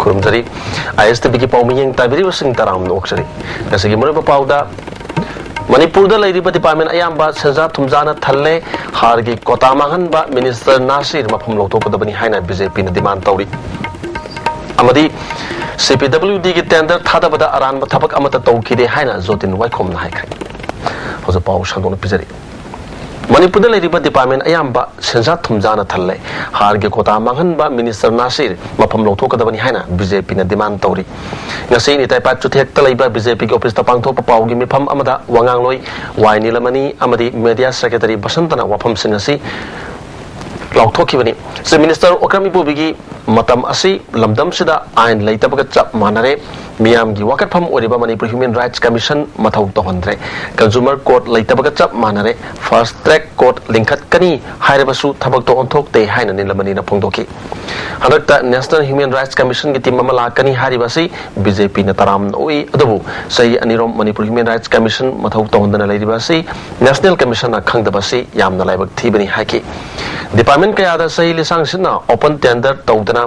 खुरुमजरी ISTV की पाउमियंग ताबिरी वसिंग तराम नोक्सरी नसगी मरे पाउदा मणिपुर दा लेरिबा डिपार्टमेंट अयाम्बा सेंजा थुमजाना थल्ले हारगी कोता मांगनबा मिनिस्टर नासिर मफम लोथोकदबनी हाइना बीजेपी ने डिमांड तौरी अमदी CPWD की टेंडर थादबदा अरानबा थबक अमत तौखिदे हाइना जोतिन वाइखोमना हाइखरे होज पाउ सांदोन पिजरी मणिपुर दा लेरिबा डिपार्टमेंट अयाम्बा सेंजा थुमजाना थल्ले हारगी कोता मांगनबा मिनिस्टर नासिर मफम लोथोकदबनी हाइना बीजेपी ने demand तौरी ngasi ni taipat chuthek talaiba BJP ki office ta pangthok pawgi mifam amada wangangloi wainilamani amadi media secretary basantana wafam singasi lauthokhibani se minister okrami bobigi matam asi lamdam sida ain leitabaga chap manare miyam gi wakat pham oriba Manipur Human Rights Commission mathau tohondre consumer court leitabaga chap manare first track court linkhat kani hairebasu thabak to onthok te haina nilamani na phongdoki hadakta National Human Rights Commission ki team mamala kani haribasi BJP na taram oi adabu sai anirom Manipur Human Rights Commission mathau tohondana leiribasi National Commission na khangdabasi yamna laibak thibani haki department kaya da sai lisang sina open tender tawdana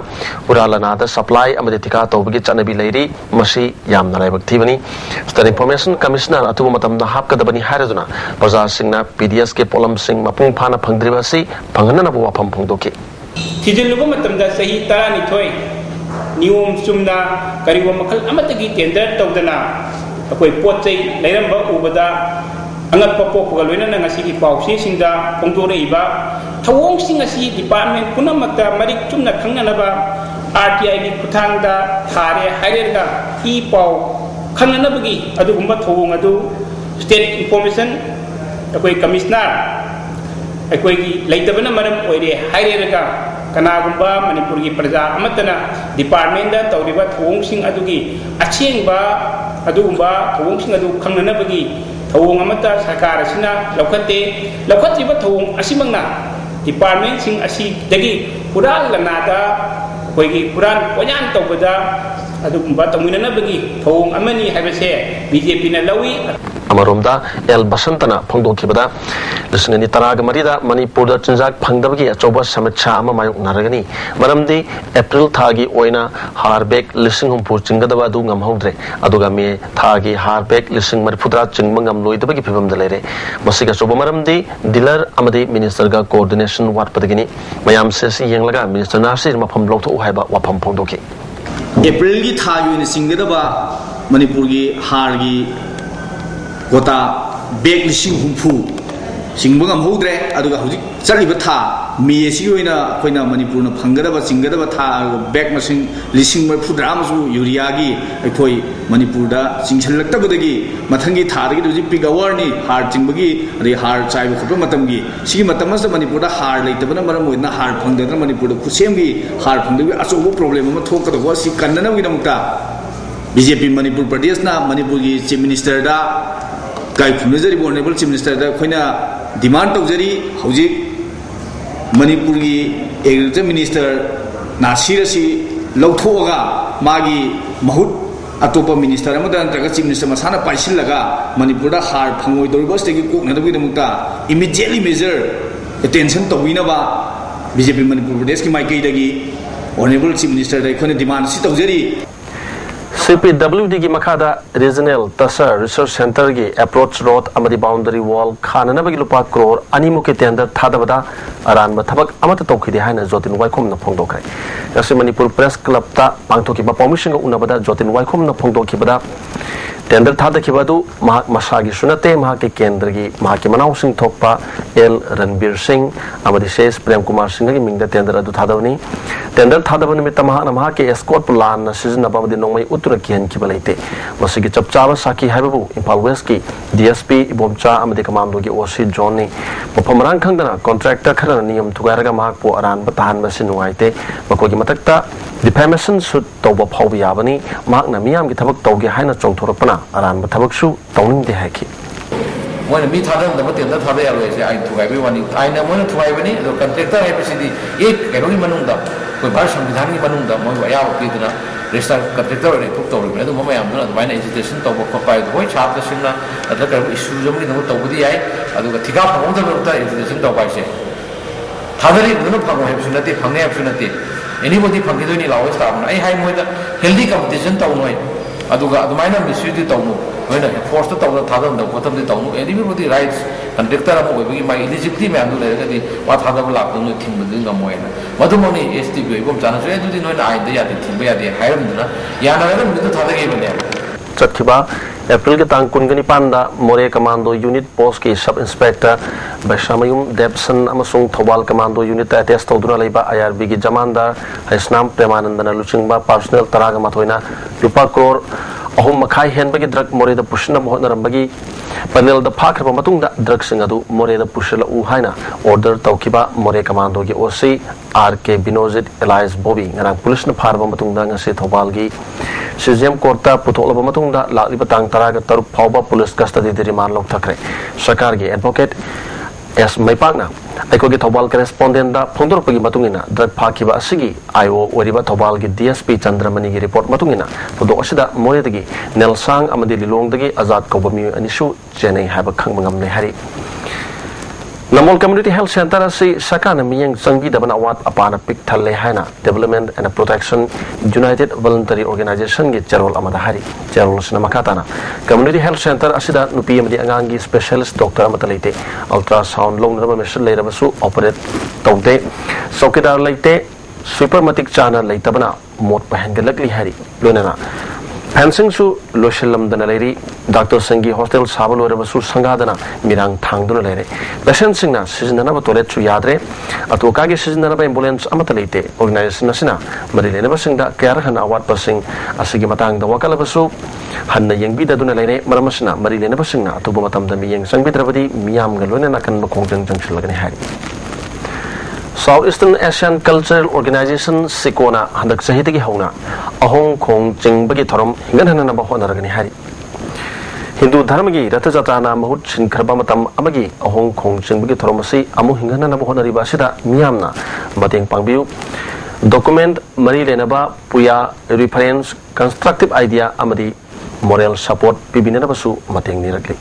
uralana da supply amade thika tawbagi chanabi leiri masi yamna laibak thibani state information commissioner atu matam na hapkadabani haraduna praja singna PDS ke polam sing mapung phana phangdribasi phangana na wafam phongdoki थिजिलुब मतमदा सही तरानिथोय नियम चुमना करिबो मखल अमतगी tender तौदना अखोय पोचै लेरंबा उबदा अंगप पोपगा लोइना ngasi की पाउसी सिंदा फोंदोरेइबा थवोंग सिंग असि department पुनमक्ता Marik Chumna खंगनबा RTI की खुथांगदा थारे हाइरेगा ई पाउ खंगनबगी अदुगुंबा थवोंग अदु state information अखोय commissioner अखोय की लेतबना मरम ओइरे हाइरेगा कनागुंबा मणिपुर की प्रजा अमतना डिपार्टमेंट दा तौरिबा थवोंग सिंग अदुगी अचेंगबा अदुगुंबा थवोंग सिंग अदु खंगनबगी थवोंग अमता सरकार असिना लौखत्रिबा थवोंग असिमंगना डिपार्टमेंट सिंग असि दगी पुराल लनादा कोइगी पुरान कोयान तौबदा अदुगुंबा तमुननबगी थवोंग अमनी हाइबसे BJP ना लवी अमरोमदा एल बसंतना फोंदोखिबदा लिसंगनि तराग मरिदा मणिपुर दा चिंजाक फंगदबगी अचौबा समीक्षा अमा मायुक नारगनी मरमदी अप्रैल थागी ओइना हारबेक लिसिंग हुंपु चिंगदबा दु ngamhौद्रे अदुगा मे थागी हारबेक लिसिंग मरफुद्रा चिंगमंगम लोइदबगी फिबम दलेरे मसिगा चौबा मरमदी डीलर अमदी मिनिस्टर गा कोऑर्डिनेशन वाटपदगिनी मयाम सेसि येंगलगा मिनिस्टर नासिर मफम लौथो उहाइबा वाफम फोंदोखि अप्रैल की थागी ओइना चिंगदबा मणिपुर की हारगी कोता बेग लिसिंग हुंफु सिंगबंगम होद्रे अदुगा हुजिक चलिबा था मेसी होइना अखोइना मणिपुर न फंगदबा चिंगदबा था बेग मसिंग लिसिंग मरफुद्रा मसु यूरियागी अखोइ मणिपुर दा चिंगसलक्तबदगी मथंगी थारगी दुजि पिगवरनी हार चिंगबगी अदि हार चाइब खप मतमगी सिगी मतमस मणिपुर दा हार लेतबना मरम होइना हार फंगदना मणिपुर दा खुसेमगी हार फंगदगी अचोबो प्रॉब्लम अमा थोकदबो सि कन्ननबगी नमुक्ता BJP मणिपुर प्रदेश ना मणिपुर की चीफ मिनिस्टर दा गाय खुनजरी ऑनरेबल चीफ मिनिस्टर दा खोइना डिमांड तौजरी हौजिक मणिपुर की एग्रीकल्चर मिनिस्टर नासिर असि लौथोगा मागी महुत अतोप मिनिस्टर अमदा नत्रगा चीफ मिनिस्टर मसाना पाइसिलगा मणिपुर दा हार फंगोय दोरिबस तेगी कोकनदबगी नमुक्ता इमीडिएटली मेजर अटेंशन तौबिनबा BJP मणिपुर प्रदेश की माइकैदगी ऑनरेबल चीफ मिनिस्टर दा खोइना डिमांड सि तौजरी CPWD की मखादा रीजनल तसर रिसर्च सेंटर की अप्रोच रोड अमदी बाउंड्री वॉल खाननबगी लुपा करोड़ अनिमुके टेंडर थादबदा अरानबा थबक अमत तौखिदे हाइना जोतिन वाइखोम न फोंदोखै गसे मणिपुर प्रेस क्लब ता पांगथोकिबा पाउमिसिंग उनबदा जोतिन वाइखोम न फोंदोखिबदा टेंडर थादखिबदु महाक मसागी सुनते महाक के केंद्र की महाक के मनाउ सिंह थोकपा एल रणबीर सिंह अमदी शेष प्रेम कुमार सिंह की मिंगदा टेंडर अदु थादवनी टेंडर थादब निमित्त महाक के एस्कॉट प्लान न सिजनबमदी नोंमै उतुर किहन खिबलैते मसिगी चपचाबा साकी हाइबबु इम्फाल वेस्ट की DSP इबोमचा अमदी कमांडो की OC जोन ने मफमरांग खंगदना कॉन्ट्रैक्टर खरन नियम थुगारगा महाक पो अरान बताहन बसि नुवाइते मकोगी मतकता डिफेमेशन सुट तौबा फावबि याबनी महाक न मियाम की थबक तौगे हाइना चोंथोरपना अरान थबकसु तौनिंगदे हाइखि मोन मी थादम टेंडर थादे यालोइसे आई थुगाइबि वानी आइना मोन थुगाइबनी अदो कॉन्ट्रैक्टर हाइबसिदी एक केरोगी मनुंगदा कोई भारत संविधान की मनुंगदा मोय अयाव पीदना रेस्टार कॉन्ट्रैक्टर रे थुक तौरिबने अदो ममयामना अदवाइना एजुकेशन तौबा खपाय होय छात्र सिंगना अदका इशू जमनि नमो तौबदी याय अदुगा थिका फंगदबता एजुकेशन तौबाइसे थादरी दुनु फंगो हाइबसु नते फंगने हाइबसु नते anybody fangidoni law staff na ai hai moi da healthy competition taw noi aduga adumaina misuse taw no hoina force taw da thadam da botam de taw no anybody rights contractor am oibagi mai eligibility me andu le ga di wa thadam la ko no thimbu dinga moina madumoni STB bom chana so edu di noina ai da ya di thimba ya di hairam duna ya na ga mi to thadage bane चटखिबा अप्रैल के तांग कुनगनी पांदा मोरे commando unit post के sub inspector Baishamyum Devsan अमसुंग Thoubal commando unit attest तौदुना लेबा IRB की जमानदार हरिस्नाम प्रेमानंदन लुचिंगबा personal तरागा मथोइना रुपा करोड़ अहुम मखाई हेनबगी ड्रग मोरेदा पुशना मोहनरंबगी पनेल द फाखरबा मतुंगदा ड्रग सिंग अदु मोरेदा पुशला उ हाइना ऑर्डर तौखिबा मोरे कमांडो की OC RK Binojit alias Bobby ngana police न फारबा मतुंगदा ngase थौबाल की सीजीएम कोर्टा पुथोलबा मतुंगदा लालिबा तांग तरागा तरुप फावबा पुलिस कस्टडी दे रिमांड लौथखरे सरकार की एडवोकेट एस मैपाकना अखोगी थौबाल करेस्पोंडेंट दा फोंदोरपगी मतुंगिना ड्रग फाखिबा असिगी आईओ ओरिबा थौबाल की डीएसपी चंद्रमणि की रिपोर्ट मतुंगिना फोदो असिदा मोरेदगी नेलसांग अमदि लिलोंगदगी आजाद कौबमी अनिसु चेन्नई हाबा खंगमंगमले हरि नमोल कम्युनिटी हेल्थ सेंटर से सरकार मियंग संगी दबन अवाद अपान पिक थले हैना development and protection united voluntary organisation के चरोल अमदा हरि चरोल सना मखाताना कम्युनिटी हेल्थ सेंटर असिदा नुपी अमदि अंगांगी स्पेशलिस्ट डॉक्टर अमता लेते अल्ट्रासाउंड लोंगनबा मशीन लेरबसु ऑपरेट तौदे चौकीदार लेते स्वीपर मतिक चाना लेतबना मोट पहनगलकली हरि लोनना फेंसिंग सु लोशलमदना लेरी डॉक्टर संगी हॉस्टल साबल वरबसु संगादना मिरांग थांगदुना लेरे पेशेंट सिंगना सिजनना टॉयलेट सु यादरे अतोका के सिजनना एम्बुलेंस अमत लेते ऑर्गेनाइजेशन नसिना मरि लेने बसिंगदा केयर हन अवार्ड पसिंग असिगी मतंग द वकलबसु हन्न यंगबिददुना लेरे मरमसना मरि लेने बसिंगना अतुबु मतम द मियंग संगबिद्रबदी मियाम गलोने नकन बखोंजंग जंगसलगने हारि south eastern asian cultural organisation सिकोना हंदक सहितगी हौना अहोंग खोंग चिंगबगी थरम हिंगनहननब होनरगनी हारि हिंदू धर्म की रथ जात्राना महुत सिंखरबा मतम अमगी अहोंग खोंग चिंगबगी थरम असि अमु हिंगनहनब होनरिबा सिदा मियामना मतेंग पांगबियु डॉक्यूमेंट मरी लेनबा पुया रेफरेंस कंस्ट्रक्टिव आइडिया अमदी मोरल सपोर्ट पिबिननबसु मतेंग निरगली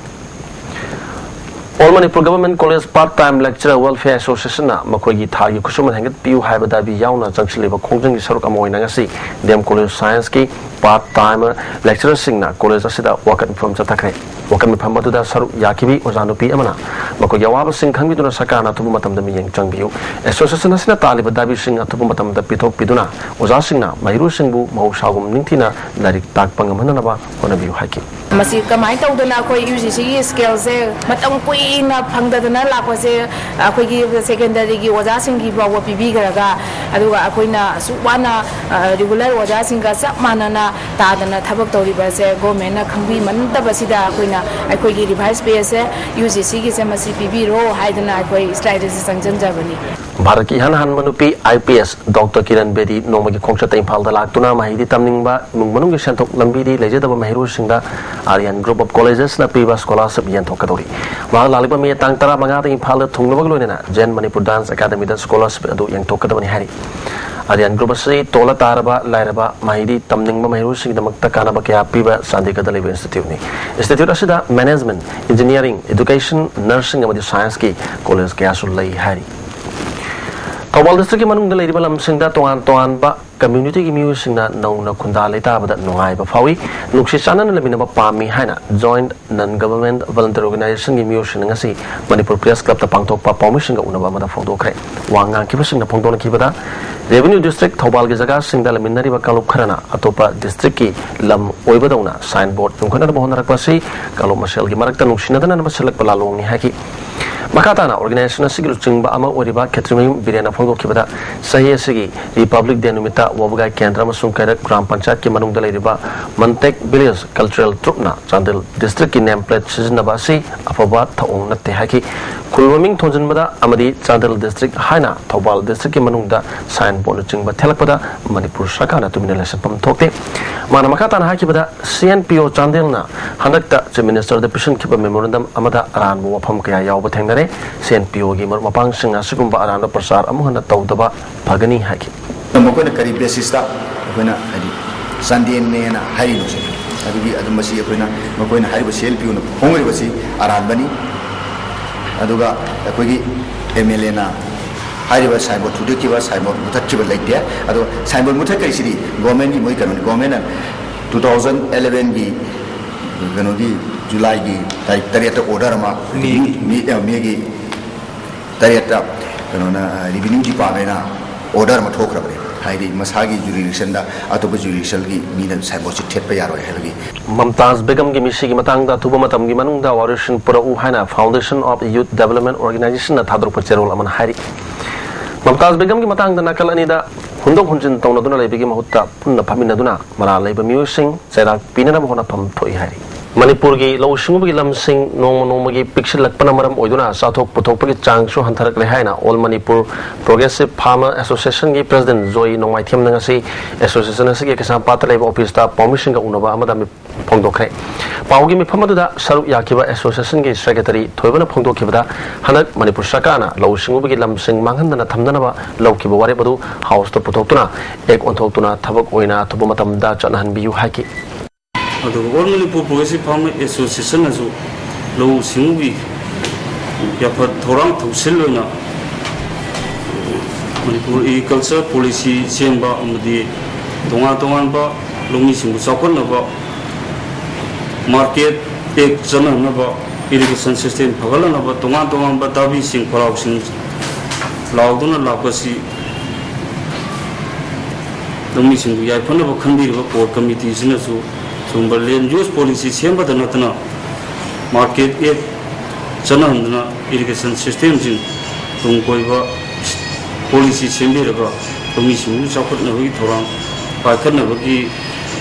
All Manipur Government College Part-Time Lecturer Welfare Association na makoigi thagi kusuma hangat piu haiba dabi yauna jangchliba khongjang gi saruk amoina ngasi dem college science ki part-time lecturer singna college asida wakan from chatakre wakan mi phamadu da saruk yakibi ojanu pi amana makoigi awaba sing khangbi duna sakana tubu matam da miyang changbiu association asina taliba dabi sing atubu matam da pithok piduna oja singna mairu singbu mahusagum ningthina darik takpang amana ba honabiu haiki मसी कमाई तौदना कोई UGC की scale से मतम कुइना फंगदना लापसे अखोगी secondary की ओजा सिंह की बाव पिबिगरगा अदुगा अखोइना सुवाना regular ओजा सिंह का सब मानना तादना थबक तौरिबा से गवर्नमेंट खंगबी मनतबसिदा अखोइना अखोगी रिवाइज पे से यूजीसी की से मसी पिबिरो हाइदना अखोई स्ट्रेटजी संजन जबनी भारत की हन मनुपी आईपीएस डॉक्टर किरण बेदी नोमगी खोंगचत इम्फालदा लाक्तुना माहिदी तमनिंगबा नुंगमनुंग के सेंथोक लंबीदी लेजेदबा महिरू सिंगदा आर्यन ग्रुप ऑफ कॉलेजेस ना पीबा स्कॉलरशिप यंथोकदोरी वहां लालिबा मे तांग तरा मंगा द इम्फाल थुंगलबग लोइना जैन मणिपुर डांस एकेडमी द स्कॉलरशिप अदु यंथोकदबनी हारि आर्यन ग्रुप से तोला तारबा लाइरबा माहिदी तमनिंगबा महिरू सिंगदमक्ता कानबा कया पीबा सांदिगद लेबे इंस्टीट्यूट ने इंस्टीट्यूट असिदा मैनेजमेंट इंजीनियरिंग एजुकेशन नर्सिंग अमदी साइंस की कॉलेज कया सुलई हारि थौबाल डिस्ट्रिक्ट की मनुंग लेरिबा लमसिंगदा तोंगान तोंगानबा कम्युनिटी की म्यूजिक नौना खुंदा लेताबद नुंगाइबा फावी नुक्सी चानन लमिनबा पामी हाइना joint non government volunteer organisation की music ngasi Manipur press club ता पांगथोकपा पाउमिसिंग उनबा मदा फोंदोखरे वांगा किबसिंग फोंदोन किबदा रेवेन्यू डिस्ट्रिक्ट थौबाल की जगह सिंगदा लमिनरिबा कालुप खरना अतोपा डिस्ट्रिक्ट की लम ओइबदौना साइन बोर्ड जुंखना बोहनरकपसी कालुप मसेल की मरकता नुक्सिनदना नबसलक बलालोंग नि हाकी मकाताना ऑर्गेनाइजेशन सिगिल चिंगबा अमा ओरिबा खेत्रिमिम बिरेना फोंदोखिबदा सही सिगी रिपब्लिक डे नुमिता वबगाई केंद्र मसुम कैरक ग्राम पंचायत के मनुंग दलेरिबा मंटेक विलेज कल्चरल ट्रुपना चांदल डिस्ट्रिक्ट की name plate सिजनबासी अफबा थौंग नते hockey खुलममिंग थोंजनबदा अमदी Chandel district हाइना Thoubal district के मनुंग दा साइन बोर्ड चिंगबा थेलकपदा मणिपुर सरकारना तुमिने लेसन पम थोकते माना मकाताना हाकीबदा सीएनपीओ चांदलना हंदकता chief minister the पिशन खिबा memorandum अमदा Aran बो वफम कया यावबा थेंगनरे सीएनपीओ की मर मपांग सिंग असिगुंबा अरान प्रसार अमुहना तौदबा फगनी हाकी मकोना करी बेसिसता अखोना हदि संदेनेना हारिनुसे अदुगी अदुमसी अखोना मकोना हारिबो सेलपीउन होंगरिबसी अरानबनी अदुगा अखोगी एमएलए ना हाइरिबा साइनबोर्ड थुदकिबा साइनबोर्ड मुथाकिबा लेते अदो साइनबोर्ड मुथाकैसिदि गवर्नमेंट की मोइ कनोनि गवर्नमेंट 2011 की कनोगी जुलाई की तारीख 3 ऑर्डर मा मे की 3 कनोना रेवेन्यू डिपार्टमेंट ऑर्डर मा थोखरबने हाइदि मसागी जुरिडिक्शन दा अतोप जुरिडिक्शन की मीना साइनबोर्ड थेटपा यारो हैबगी ममताज बेगम की मिसी की मतंग दा थुबा मतम की मनुंग दा वारिशन पुरउ हाना foundation of youth development organisation ना थादर पचेरोल अमन हारी ममताज बेगम की मतंग दा नकल अनिदा हुंदोक हुंजिन तौनदुना लेबगी महुत्ता पुन्ना फमिनदुना मरा लेब म्यूसिंग चैराक पिनना बहोना फम थोई हारी मणिपुर की लौसिंग की लमसिंग नोम की पिक्सलपन मरम ओइदुना साथोक पुथोकपगी चांगसु हंथरक लेहाइना all Manipur progressive farmer association की प्रेसिडेंट जोई नोंमाइथियम नंगसी एसोसिएशन असि केसा पात्र लेब ऑफिस ता परमिशन का उनबा अमदा फोंदोखरे पाउगी मिफमदुदा सरुक याखिबा एसोसिएशन की सेक्रेटरी थोइबना फोंदोखिबदा हनक मणिपुर सरकारना लौसिंग की लमसिंग मांगहंदना थमदनबा लौखिबा वारे बदु हाउस तो पुथोक्तुना एक ओंथोक्तुना थबक ओइना थुबु मतमदा चनहनबियु हाकि all Manipur progressive farmer association लौ सिंगी थौरांग थौसिलोना मणिपुर एग्रीकल्चर पॉलिसी सेंब तोान तोानब लौमी चौखनब मार्केट एक चनब इरिगेशन सिस्टम फगलनब तोान तोानब दाबी फलाव लाउदुना लापसी लौमी याफनब खनबीब core committee land use policy सेंबद नतना मार्केट एक चनहंदना इरिगेशन सिस्टम तुम कोईब पॉलिसी सेंबीरग लौमी चौखनबगी थौरांग पाखनबगी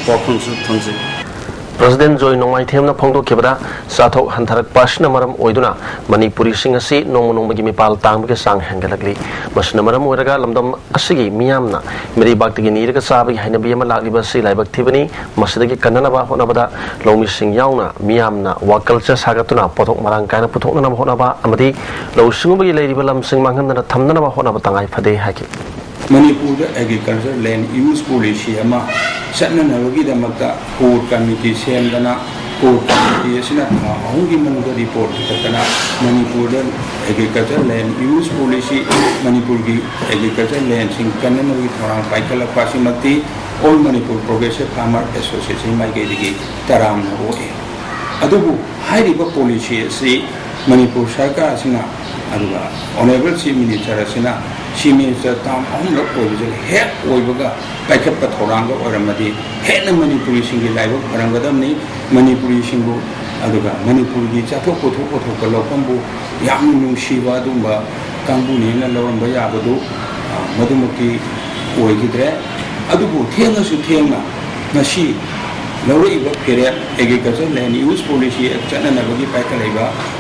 वाफमसु थमजे प्रेसिडेंट जोई नोंमाइथियमना फोंदोखिबदा साथोक हंथरक पासना मरम ओइदुना मणिपुरी सिंग असि नोंग मिपाल तांबगे सांग हेंगलगली मसना मरम ओइरगा लमदम असिगी मियामना मिरिबाक्तगी नीरगा साबगी हाइनबी अमा लागिबा सि लाइबक थिबनी मसदगी कन्ननबा होनबदा लौमी सिंग याउना मियामना वाकल्चर सागतुना पोथोक मरांग कायना पुथोकनबा होनबा अमदी लौसिंगबगी लेरिबा लमसिंग मांगनदना थमनबा होनबा तंगाई फदे हाकि Manipur agriculture land use policy core committee सेमदना कोर कमिटी अहूंगी मनुद रिपोर्ट खतना Manipur agriculture land use policy Manipur की एग्रीकल्चर लैंड कन्ननगी थौरांग पाइखलपी all Manipur progressive farmer association माइकैदगी तरामना ओए अदुबु हाइरिबा पॉलिसी असि मणिपुर सरकार honourable chief minister chief minister ताम अहमद हेक पाइखप थौरांग हेन मणिपुरी लाइब फरगदनी मणिपुरी मणिपुर की चाथोक पोथोक पोथोक लौफमबू नुसीब कांगूने लौरब याबदू मधुमकी ओइगिद्रे अदुबु थेंगसु थेंगना नसी लौरइब फेरेट एग्रीकल्चर लैंड यूज पॉलिसी चननबगी पाइखलइब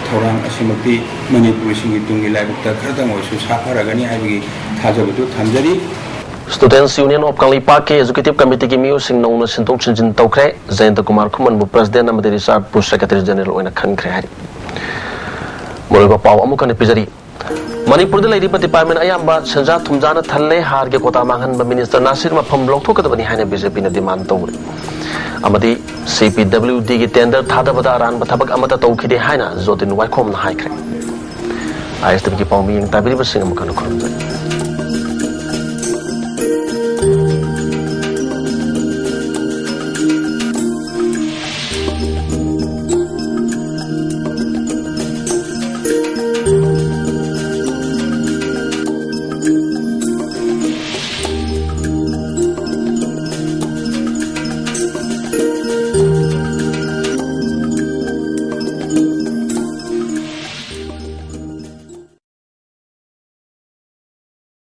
थौरांग असिमक्ति मणिपुरी सिंगी तुंगी लाइबक्ता खरदंग ओइसु साफरगनी हाइबगी थाजबदु थमजरी स्टूडेंट्स यूनियन ऑफ कांगलीपा के एजुकेटिव कमिटी की म्यूसिंग नौन सिंतोक सिंजिन तौखरे जयंत कुमार खुमन बु प्रेसिडेंट अमदि रिसार्च बु सेक्रेटरी जनरल ओइना खनखरे हारि मोरबा पाव अमुकन पिजरी मणिपुर डिपार्टमेंट अयाबा सेंजा थुमजाना थल्ले हार के कोता मांगन मिनिस्टर नासिर मफम लौथोकदबनी हाइना बीजेपी ने डिमांड तौरे अमदी CPWD की टेंडर थादबदा अरानबा थबक अमता तौखिदे हाइना जोतिन वाइखोम हाइखरे ISTV की पाउमी ताबिरिबसिंग अमुकन खुरमजै